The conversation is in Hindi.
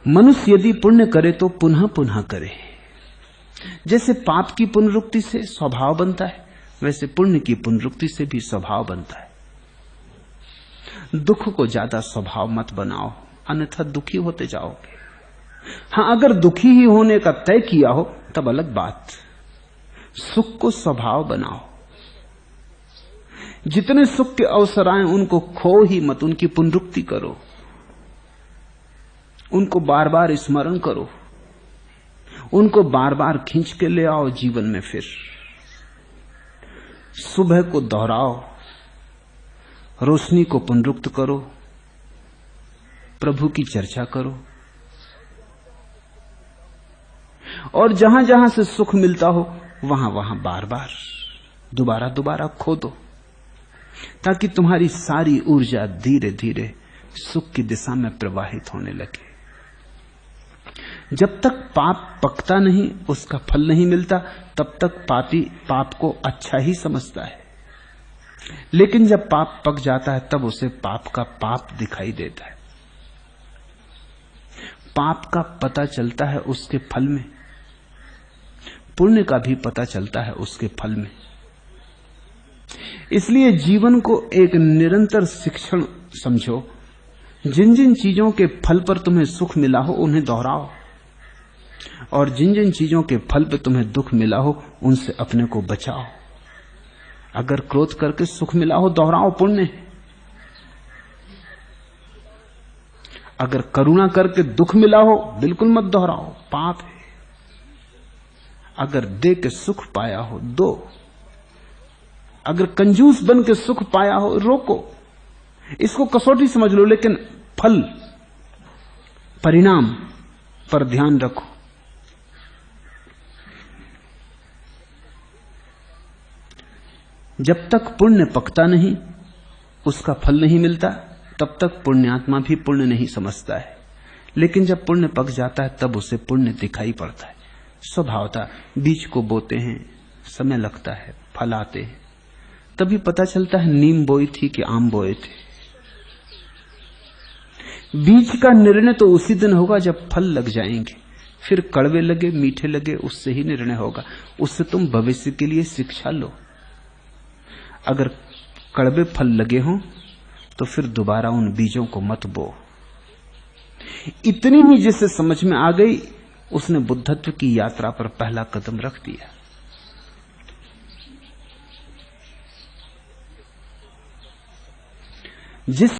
मनुष्य यदि पुण्य करे तो पुनः पुनः करे। जैसे पाप की पुनरुक्ति से स्वभाव बनता है, वैसे पुण्य की पुनरुक्ति से भी स्वभाव बनता है। दुख को ज्यादा स्वभाव मत बनाओ, अन्यथा दुखी होते जाओगे। हां, अगर दुखी ही होने का तय किया हो तब अलग बात। सुख को स्वभाव बनाओ। जितने सुख के अवसर आए उनको खो ही मत, उनकी पुनरुक्ति करो, उनको बार बार स्मरण करो, उनको बार बार खींच के ले आओ जीवन में। फिर सुबह को दोहराओ, रोशनी को पुनरुक्त करो, प्रभु की चर्चा करो, और जहां जहां से सुख मिलता हो वहां वहां बार बार दोबारा दोबारा खो दो, ताकि तुम्हारी सारी ऊर्जा धीरे धीरे सुख की दिशा में प्रवाहित होने लगे। जब तक पाप पकता नहीं, उसका फल नहीं मिलता, तब तक पापी पाप को अच्छा ही समझता है। लेकिन जब पाप पक जाता है तब उसे पाप का पाप दिखाई देता है। पाप का पता चलता है उसके फल में, पुण्य का भी पता चलता है उसके फल में। इसलिए जीवन को एक निरंतर शिक्षण समझो। जिन जिन चीजों के फल पर तुम्हें सुख मिला हो उन्हें दोहराओ, और जिन जिन चीजों के फल पर तुम्हें दुख मिला हो उनसे अपने को बचाओ। अगर क्रोध करके सुख मिला हो दोहराओ, पुण्य। अगर करुणा करके दुख मिला हो बिल्कुल मत दोहराओ, पाप है। अगर दे के सुख पाया हो दो, अगर कंजूस बन के सुख पाया हो रोको। इसको कसौटी समझ लो, लेकिन फल परिणाम पर ध्यान रखो। जब तक पुण्य पकता नहीं, उसका फल नहीं मिलता, तब तक पुण्यात्मा भी पुण्य नहीं समझता है। लेकिन जब पुण्य पक जाता है तब उसे पुण्य दिखाई पड़ता है। स्वभावता बीज को बोते हैं, समय लगता है, फल आते हैं, तभी पता चलता है नीम बोई थी कि आम बोए थे। बीज का निर्णय तो उसी दिन होगा जब फल लग जाएंगे, फिर कड़वे लगे मीठे लगे उससे ही निर्णय होगा। उससे तुम भविष्य के लिए शिक्षा लो। अगर कड़वे फल लगे हों तो फिर दोबारा उन बीजों को मत बो। इतनी ही जिसे समझ में आ गई उसने बुद्धत्व की यात्रा पर पहला कदम रख दिया। जिस